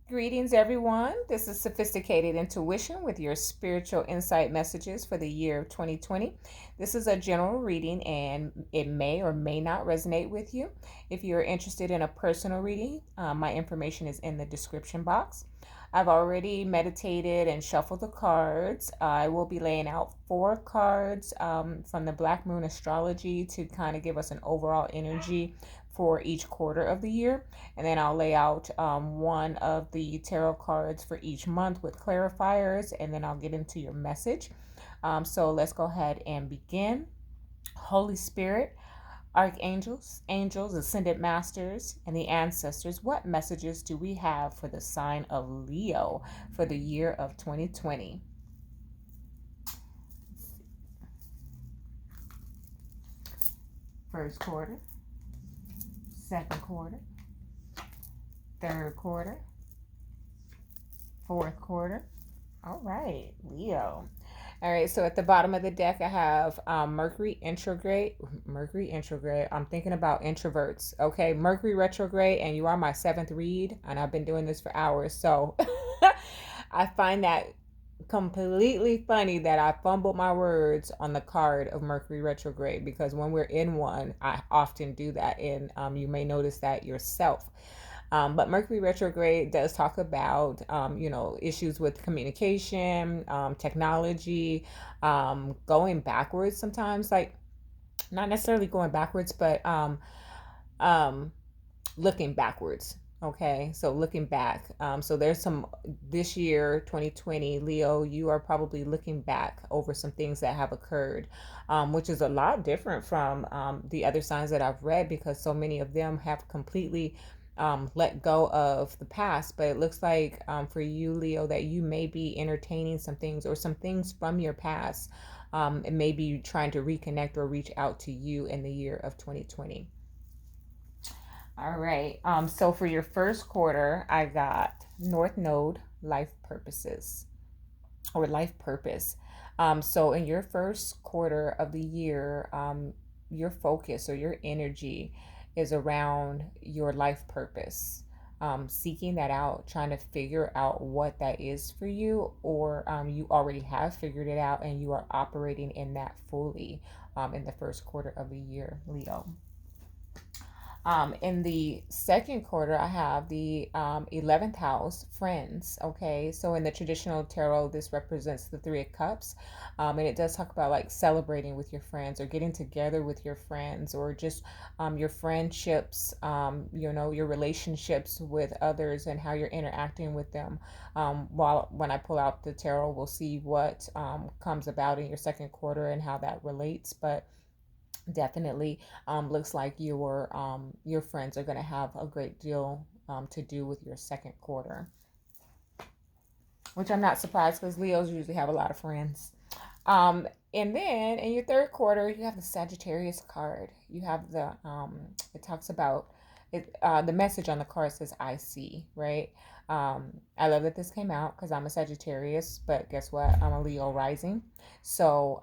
Greetings, everyone. This is Sophisticated Intuition with your spiritual insight messages for the year of 2020. This is a general reading and it may or may not resonate with you. If you're interested in a personal reading, my information is in the description box. I've already meditated and shuffled the cards. I will be laying out four cards from the Black Moon Astrology to kind of give us an overall energy for each quarter of the year. And then I'll lay out one of the tarot cards for each month with clarifiers, and then I'll get into your message. So let's go ahead and begin. Holy Spirit, archangels, angels, ascended masters, and the ancestors, what messages do we have for the sign of Leo for the year of 2020? First quarter, second quarter, third quarter, fourth quarter. All right, Leo. All right, so at the bottom of the deck, I have Mercury intrograde. Mercury intrograde. I'm thinking about introverts. Okay, Mercury retrograde, and you are my seventh read, and I've been doing this for hours. So I find that completely funny that I fumbled my words on the card of Mercury retrograde because when we're in one, I often do that, and you may notice that yourself. But Mercury retrograde does talk about, issues with communication, technology, going backwards sometimes, like not necessarily going backwards, but um, looking backwards. Okay, so looking back. So there's some this year, 2020, Leo, you are probably looking back over some things that have occurred, which is a lot different from the other signs that I've read because so many of them have completely let go of the past. But it looks like for you, Leo, that you may be entertaining some things or some things from your past and maybe trying to reconnect or reach out to you in the year of 2020. All right. So for your first quarter, I got North Node life purposes or life purpose. So in your first quarter of the year, your focus or your energy is around your life purpose. Seeking that out, trying to figure out what that is for you, or you already have figured it out and you are operating in that fully in the first quarter of the year, Leo. In the second quarter, I have the 11th house, friends. Okay, so in the traditional tarot, this represents the Three of Cups. And it does talk about like celebrating with your friends or getting together with your friends or just your friendships, your relationships with others and how you're interacting with them. While when I pull out the tarot, we'll see what comes about in your second quarter and how that relates. But definitely looks like your friends are going to have a great deal to do with your second quarter, which I'm not surprised because Leos usually have a lot of friends. And then in your third quarter, you have the Sagittarius card. You have it talks about it. The message on the card says, I see, right? I love that this came out because I'm a Sagittarius, but guess what? I'm a Leo rising. So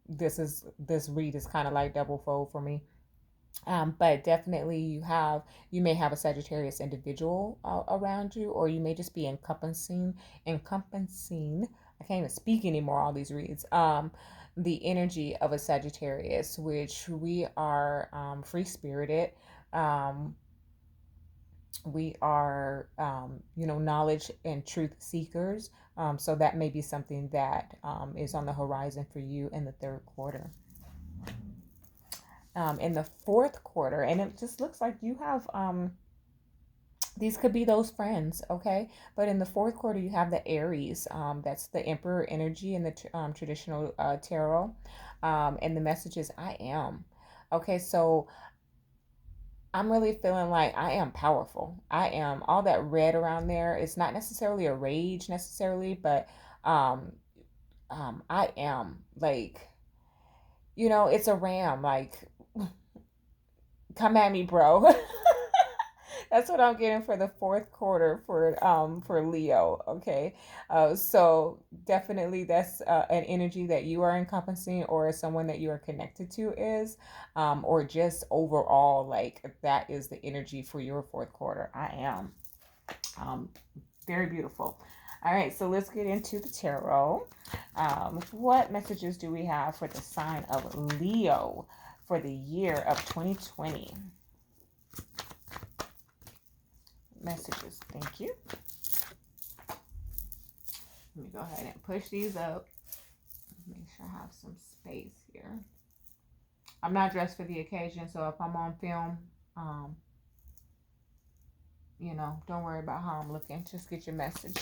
this read is kind of like double fold for me. But definitely you may have a Sagittarius individual around you, or you may just be encompassing. I can't even speak anymore. All these reads. The energy of a Sagittarius, which we are free spirited. Um, we are, knowledge and truth seekers. So that may be something that is on the horizon for you in the third quarter. In the fourth quarter, and it just looks like you have these could be those friends, okay? But in the fourth quarter, you have the Aries. That's the Emperor energy in the traditional tarot, and the message is I am. Okay, so I'm really feeling like I am powerful. I am all that red around there. It's not necessarily a rage necessarily, but um, I am like, it's a ram. Like, come at me, bro. That's what I'm getting for the fourth quarter for Leo. Okay, so definitely that's an energy that you are encompassing, or someone that you are connected to is, or just overall like that is the energy for your fourth quarter. I am. Um, Very beautiful. All right, so let's get into the tarot. What messages do we have for the sign of Leo for the year of 2020? Messages. Thank you. Let me go ahead and push these up. Make sure I have some space here. I'm not dressed for the occasion, so if I'm on film, you know, don't worry about how I'm looking. Just get your message.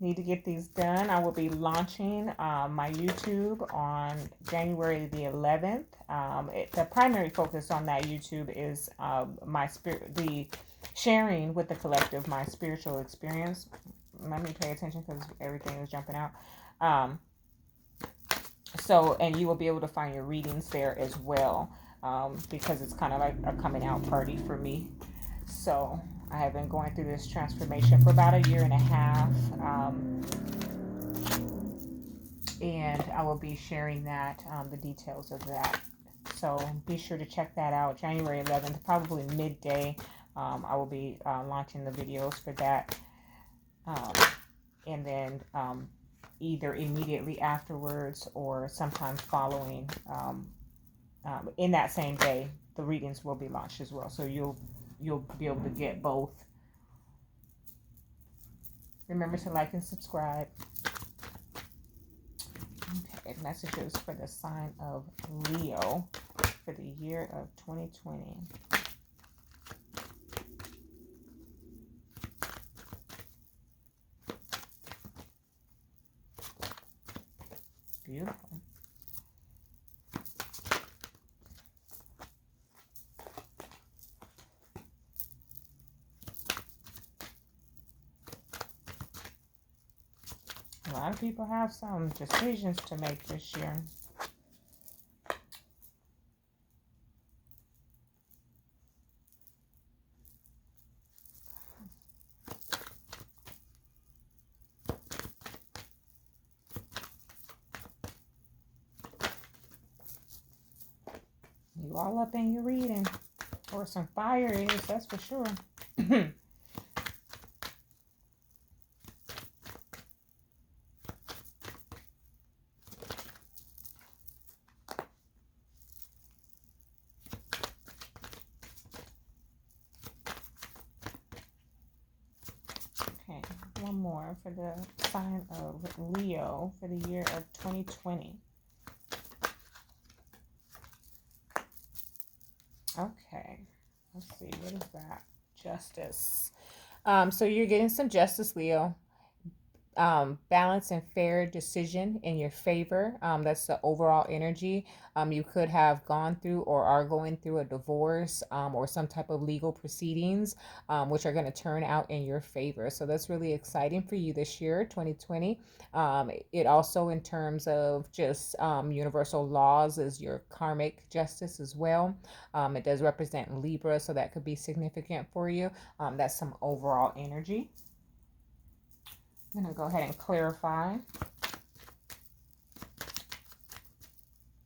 Need to get these done. I will be launching my YouTube on January the 11th. The primary focus on that YouTube is the sharing with the collective my spiritual experience. Let me pay attention because everything is jumping out. And you will be able to find your readings there as well, because it's kind of like a coming out party for me. So I have been going through this transformation for about a year and a half, and I will be sharing that, the details of that. So be sure to check that out. January 11th, probably midday, I will be launching the videos for that, and then either immediately afterwards or sometime following, in that same day, the readings will be launched as well. So you'll be able to get both. Remember to like and subscribe. Okay, messages for the sign of Leo for the year of 2020. Beautiful. A lot of people have some decisions to make this year. You all up in your reading, or some fire is, that's for sure. Okay, one more for the sign of Leo for the year of 2020. Okay, let's see, what is that? Justice. So you're getting some justice, Leo. Balance and fair decision in your favor. That's the overall energy. You could have gone through or are going through a divorce, or some type of legal proceedings, which are going to turn out in your favor. So that's really exciting for you this year, 2020. It also, in terms of just universal laws, is your karmic justice as well. It does represent Libra, so that could be significant for you. That's some overall energy. I'm going to go ahead and clarify.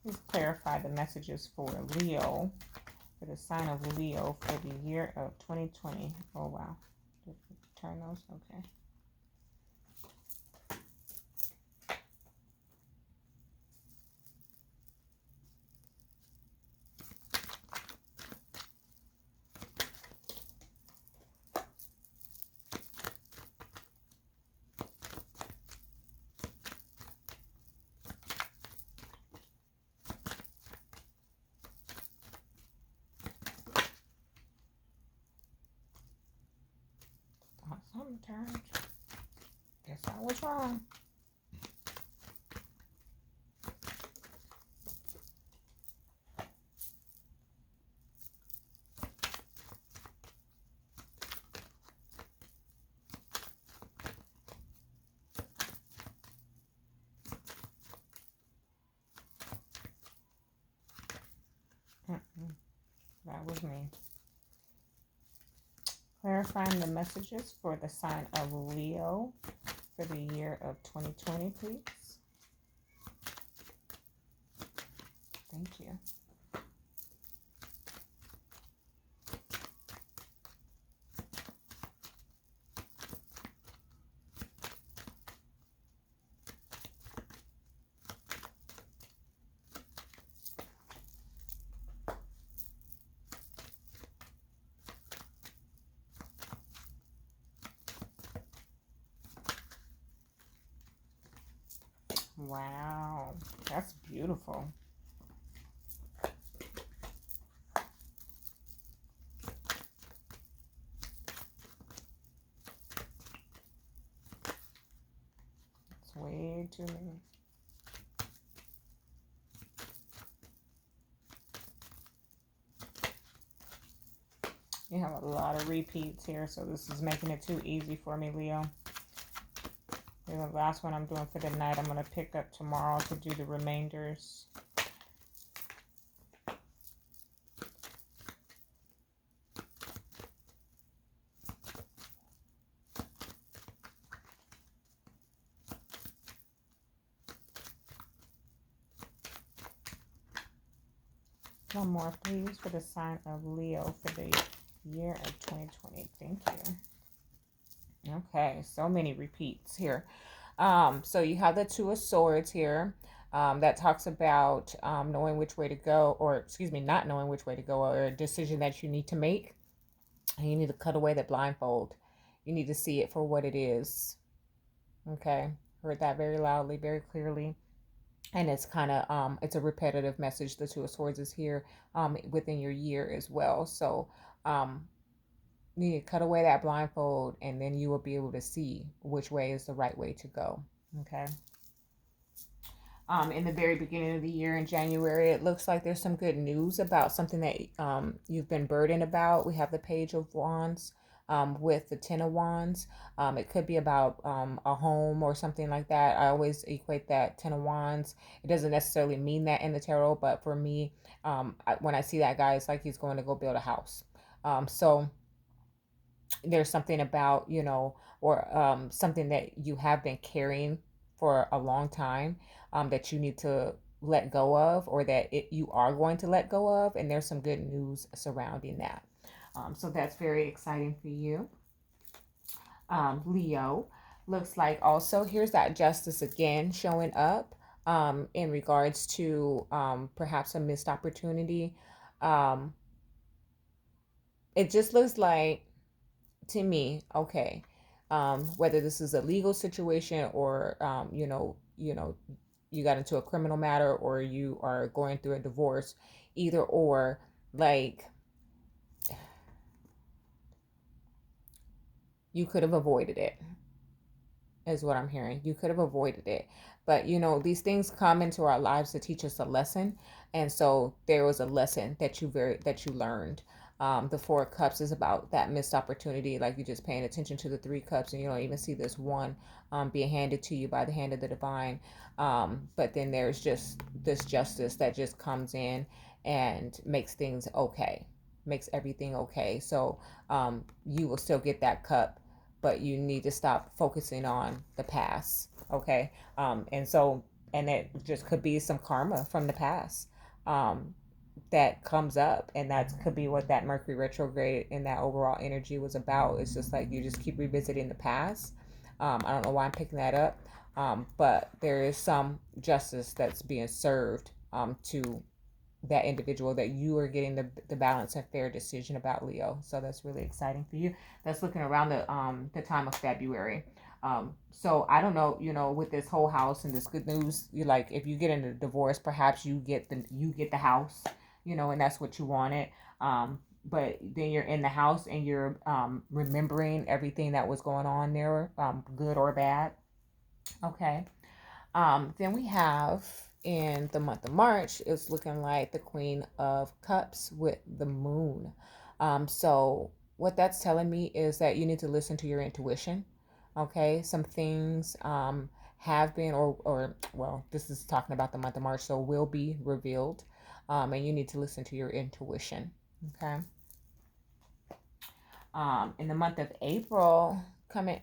Please clarify the messages for Leo, for the sign of Leo for the year of 2020. Oh, wow. Turn those. Okay. Sometimes. Guess I was wrong. That was me. Clarifying the messages for the sign of Leo for the year of 2020, please. Thank you. Wow. That's beautiful. It's way too many. You have a lot of repeats here, so this is making it too easy for me, Leo. And the last one I'm doing for the night, I'm going to pick up tomorrow to do the remainders. One more, please, for the sign of Leo for the year of 2020. Thank you. Okay, so many repeats here. So you have the Two of Swords here. That talks about knowing which way to go, or excuse me, not knowing which way to go, or a decision that you need to make. And you need to cut away that blindfold. You need to see it for what it is. Okay, heard that very loudly, very clearly. And it's kind of it's a repetitive message. The Two of Swords is here within your year as well. So um, you need to cut away that blindfold, and then you will be able to see which way is the right way to go. Okay. In the very beginning of the year in January, it looks like there's some good news about something that you've been burdened about. We have the Page of Wands with the Ten of Wands. It could be about a home or something like that. I always equate that Ten of Wands. It doesn't necessarily mean that in the tarot, but for me, when I see that guy, it's like he's going to go build a house. So there's something about, or something that you have been carrying for a long time that you need to let go of, or that you are going to let go of, and there's some good news surrounding that. So that's very exciting for you. Leo, looks like also here's that justice again showing up in regards to perhaps a missed opportunity. Um, it just looks like to me, okay, whether this is a legal situation, or you got into a criminal matter, or you are going through a divorce, either or, like, you could have avoided it, is what I'm hearing. You could have avoided it. But these things come into our lives to teach us a lesson. And so there was a lesson that you learned. The Four of Cups is about that missed opportunity, like you're just paying attention to the Three Cups, and you don't even see this one being handed to you by the hand of the divine. But then there's just this justice that just comes in and makes things okay, makes everything okay. So you will still get that cup, but you need to stop focusing on the past. Okay. And it just could be some karma from the past that comes up, and that could be what that Mercury retrograde and that overall energy was about. It's just like you just keep revisiting the past. I don't know why I'm picking that up, but there is some justice that's being served to that individual, that you are getting the balance and fair decision about, Leo. So that's really exciting for you. That's looking around the time of February. So I don't know, with this whole house and this good news, you, like, if you get into a divorce, perhaps you get the house, and that's what you wanted. But then you're in the house and you're remembering everything that was going on there, good or bad. Okay. Then we have, in the month of March, it's looking like the Queen of Cups with the Moon. So what that's telling me is that you need to listen to your intuition. Okay, some things have been, or well, this is talking about the month of March, so will be revealed, and you need to listen to your intuition. Okay. In the month of April, coming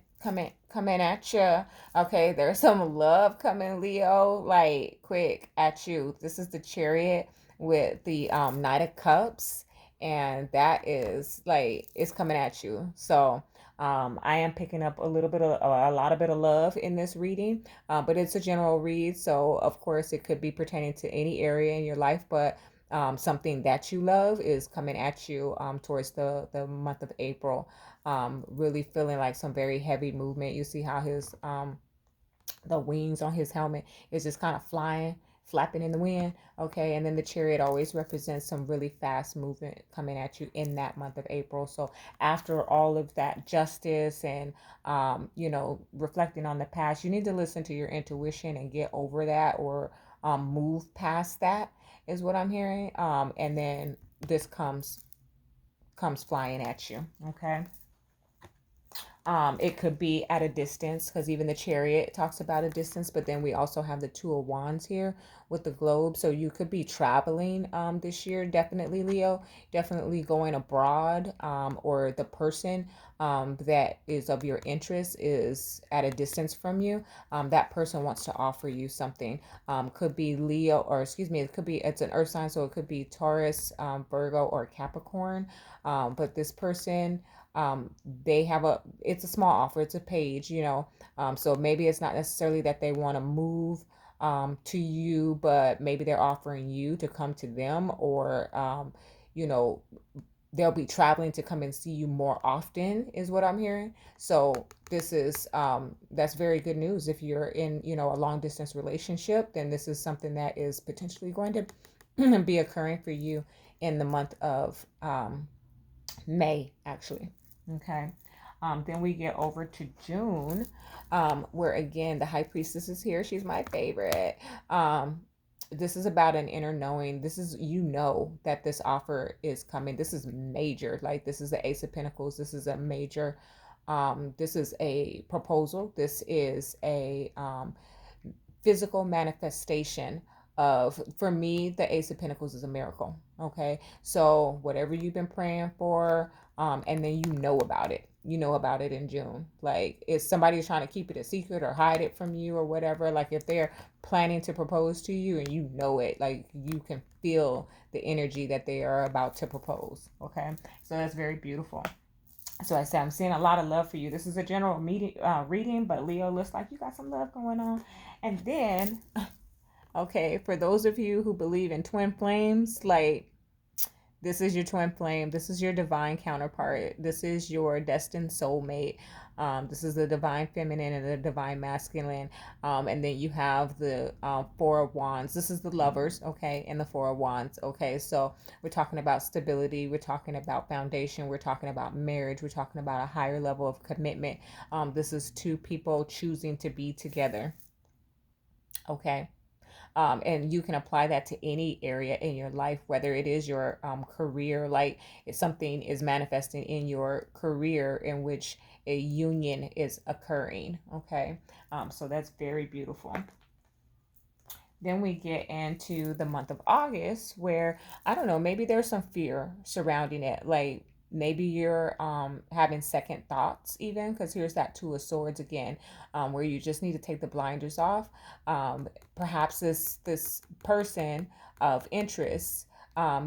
at you. Okay, there's some love coming, Leo, like quick at you. This is the Chariot with the Knight of Cups, and that is like, it's coming at you. So I am picking up a lot of bit of love in this reading, but it's a general read, so of course it could be pertaining to any area in your life, but something that you love is coming at you towards the month of April. Really feeling like some very heavy movement. You see how his the wings on his helmet is just kind of flying, flapping in the wind. Okay. And then the chariot always represents some really fast movement coming at you in that month of April. So after all of that justice and, reflecting on the past, you need to listen to your intuition and get over that, or move past that, is what I'm hearing. And then this comes flying at you. Okay. It could be at a distance, because even the chariot talks about a distance, but then we also have the two of wands here with the globe. So you could be traveling this year, definitely, Leo, definitely going abroad, or the person that is of your interest is at a distance from you. That person wants to offer you something. Could be Leo, or excuse me, it's an earth sign, so it could be Taurus, Virgo, or Capricorn. But this person, they have it's a small offer, it's a page, so maybe it's not necessarily that they want to move to you, but maybe they're offering you to come to them, or you know they'll be traveling to come and see you more often, is what I'm hearing. So this is that's very good news. If you're in a long distance relationship, then this is something that is potentially going to be occurring for you in the month of May, actually. Okay. Then we get over to June, where again the High Priestess is here. She's my favorite. This is about an inner knowing. This is, that this offer is coming. This is major. Like, this is the Ace of Pentacles. This is a major. This is a proposal. This is a physical manifestation of, for me, the Ace of Pentacles is a miracle. Okay. So whatever you've been praying for, and then about it. You know about it in June. Like, if somebody's trying to keep it a secret or hide it from you or whatever, like if they're planning to propose to you and it, like you can feel the energy that they are about to propose. Okay. So that's very beautiful. So I say I'm seeing a lot of love for you. This is a general reading, but Leo, looks like you got some love going on. And then, okay, for those of you who believe in twin flames, like, this is your twin flame. This is your divine counterpart. This is your destined soulmate. This is the divine feminine and the divine masculine. And then you have the Four of Wands. This is the lovers, okay, and the Four of Wands, okay. So we're talking about stability. We're talking about foundation. We're talking about marriage. We're talking about a higher level of commitment. This is two people choosing to be together, okay. And you can apply that to any area in your life, whether it is your career, like if something is manifesting in your career in which a union is occurring. Okay. So that's very beautiful. Then we get into the month of August, where, I don't know, maybe there's some fear surrounding it. Like, maybe you're having second thoughts, even, because here's that Two of Swords again, where you just need to take the blinders off. Perhaps this person of interest,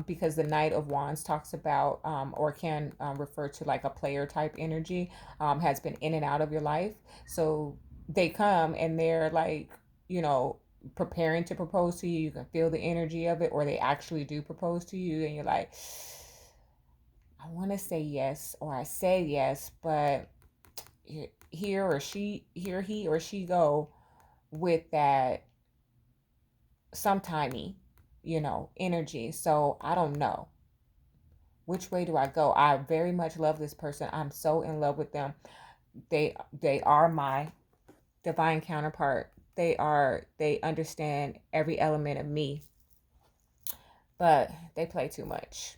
because the Knight of Wands talks about, or can refer to like a player type energy, has been in and out of your life. So they come and they're like, you know, preparing to propose to you. You can feel the energy of it, or they actually do propose to you, and you're like, I want to say yes, or I say yes, but here he or she go with that sometimey, energy. So I don't know, which way do I go? I very much love this person. I'm so in love with them. They are my divine counterpart. They understand every element of me, but they play too much.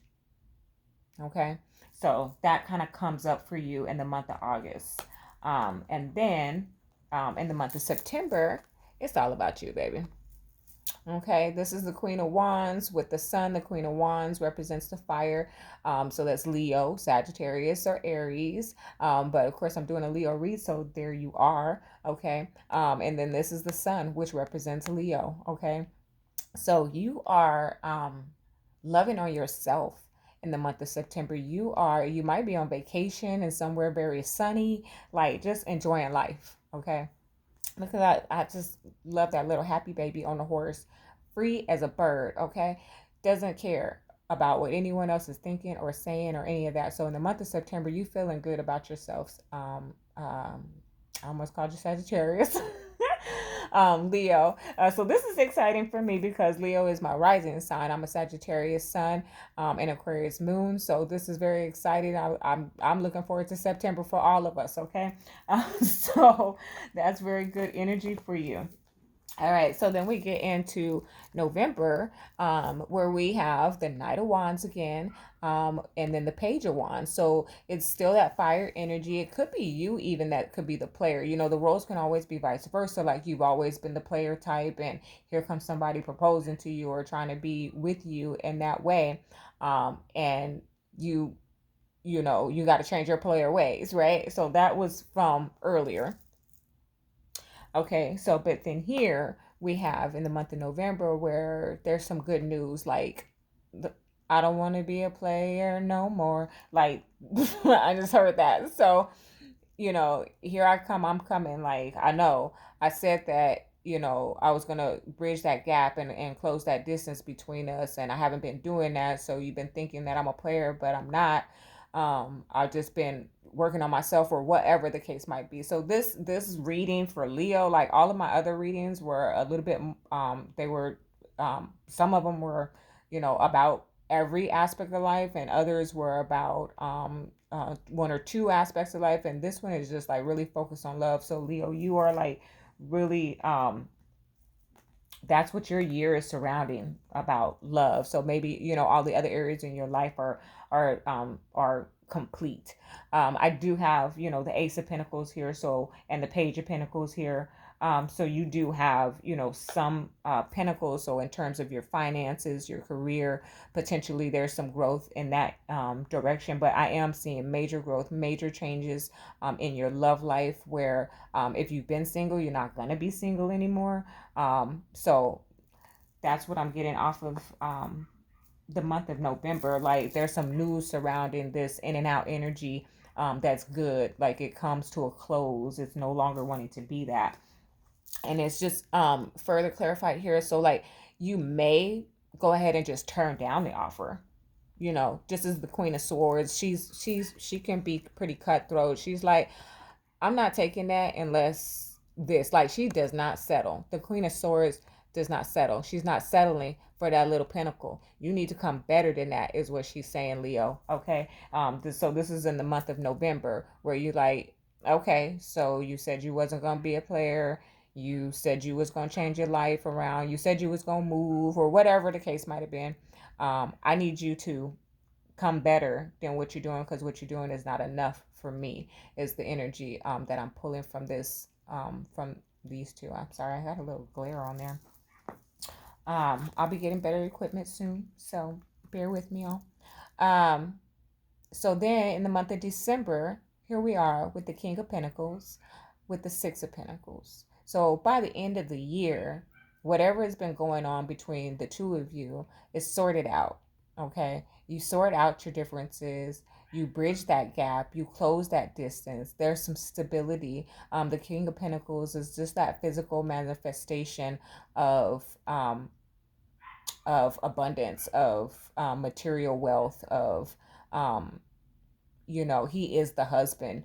Okay. So that kind of comes up for you in the month of August. And then in the month of September, it's all about you, baby. Okay, this is the Queen of Wands with the Sun. The Queen of Wands represents the fire. So that's Leo, Sagittarius, or Aries. But of course, I'm doing a Leo read, so there you are. Okay. And then this is the Sun, which represents Leo. Okay. So you are loving on yourself in the month of September. You might be on vacation and somewhere very sunny, like just enjoying life. Okay. Because I just love that little happy baby on the horse, free as a bird, okay? Doesn't care about what anyone else is thinking or saying or any of that. So in the month of September, you feeling good about yourselves. I almost called you Sagittarius. Leo. So this is exciting for me because Leo is my rising sign. I'm a Sagittarius sun, and Aquarius moon. So this is very exciting. I'm looking forward to September for all of us. Okay, so that's very good energy for you. All right, so then we get into November, where we have the Knight of Wands again, and then the Page of Wands. So it's still that fire energy. It could be you even that could be the player. You know, the roles can always be vice versa. Like you've always been the player type, and here comes somebody proposing to you or trying to be with you in that way, and you know you got to change your player ways, right? So that was from earlier. Okay, so but then here we have in the month of November where there's some good news like the, I don't want to be a player no more. Like I just heard that. So, you know, here I come, I'm coming. Like I know I said that, you know, I was going to bridge that gap and close that distance between us. And I haven't been doing that. So you've been thinking that I'm a player, but I'm not. I've just been working on myself or whatever the case might be. So this reading for Leo, like all of my other readings were a little bit, they were, some of them were, you know, about every aspect of life, and others were about one or two aspects of life, and this one is just like really focused on love. So Leo, you are like really that's what your year is surrounding about love. So maybe you know all the other areas in your life are complete. I do have you know the Ace of Pentacles here, so and the Page of Pentacles here. So you do have you know some pentacles. So in terms of your finances, your career, potentially there's some growth in that direction. But I am seeing major growth, major changes in your love life. Where if you've been single, you're not gonna be single anymore. So that's what I'm getting off of the month of November. Like there's some news surrounding this in and out energy that's good. Like it comes to a close. It's no longer wanting to be that. And it's just further clarified here. So like you may go ahead and just turn down the offer. You know, just as the Queen of Swords, she can be pretty cutthroat. She's like, I'm not taking that unless this. Like she does not settle. The Queen of Swords does not settle. She's not settling for that little pinnacle. You need to come better than that, is what she's saying, Leo. Okay. So this is in the month of November where you like, okay, so you said you wasn't gonna be a player. You said you was gonna change your life around. You said you was gonna move or whatever the case might have been. I need you to come better than what you're doing because what you're doing is not enough for me is the energy that I'm pulling from this from these two. I'm sorry, I got a little glare on there. I'll be getting better equipment soon, so bear with me all. um so then in the month of December, here we are with the King of Pentacles, with the Six of Pentacles. So by the end of the year, whatever has been going on between the two of you is sorted out. Okay. You sort out your differences. You bridge that gap. You close that distance. There's some stability. The King of Pentacles is just that physical manifestation of abundance, of material wealth, of um, you know, he is the husband.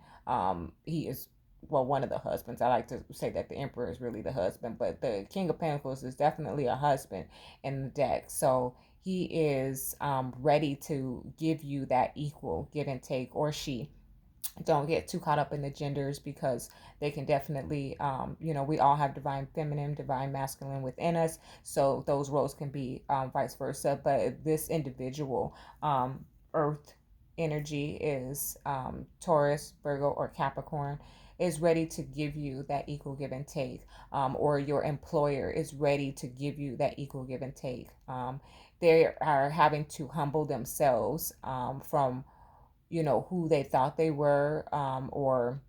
He is, well, one of the husbands. I like to say that the emperor is really the husband, but the King of Pentacles is definitely a husband in the deck. So he is ready to give you that equal give and take, or she. Don't get too caught up in the genders because they can definitely, you know, we all have divine feminine, divine masculine within us. So those roles can be vice versa. But this individual, earth energy is Taurus, Virgo, or Capricorn, is ready to give you that equal give and take, or your employer is ready to give you that equal give and take. They are having to humble themselves from you know who they thought they were, or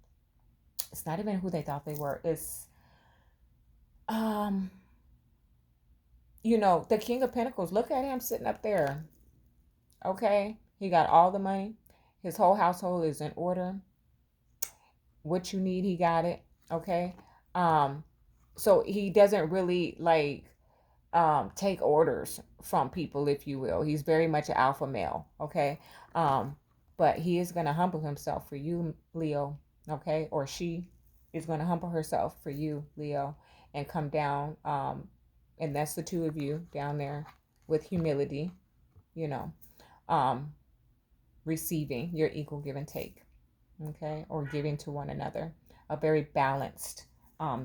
it's not even who they thought they were. It's um you know the King of Pentacles. Look at him sitting up there. Okay, he got all the money. His whole household is in order. What you need, he got it. Okay. um so he doesn't really like take orders from people, if you will. He's very much an alpha male. Okay. um but he is going to humble himself for you, Leo. Okay. Or she is going to humble herself for you, Leo. and come down. And that's the two of you down there with humility, you know, um, receiving your equal give and take, okay, or giving to one another. A very balanced,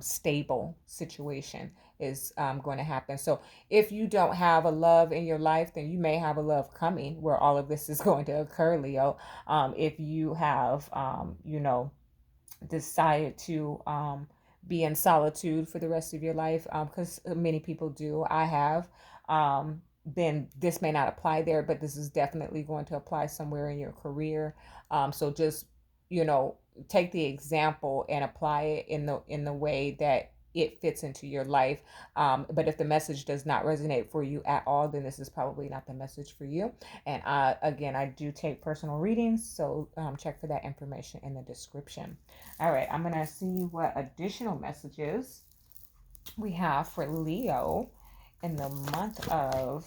stable situation is going to happen. So if you don't have a love in your life, then you may have a love coming where all of this is going to occur, Leo. If you have, decide to be in solitude for the rest of your life, because many people do. I have. Then this may not apply there, but this is definitely going to apply somewhere in your career. So just, you know, take the example and apply it in the way that it fits into your life. But if the message does not resonate for you at all, then this is probably not the message for you. And again, I do take personal readings, so check for that information in the description. All right, I'm going to see what additional messages we have for Leo in the month of,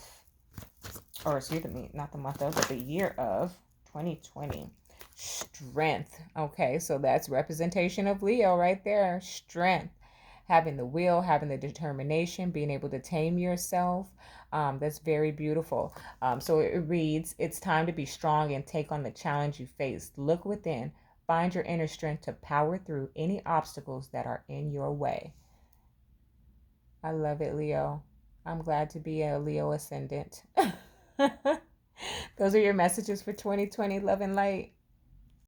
or excuse me, not the month of, but the year of 2020. Strength. Okay, so that's representation of Leo right there. Strength. Having the will, having the determination, being able to tame yourself. That's very beautiful. So it reads, it's time to be strong and take on the challenge you face. Look within. Find your inner strength to power through any obstacles that are in your way. I love it, Leo. I'm glad to be a Leo ascendant. Those are your messages for 2020, love and light.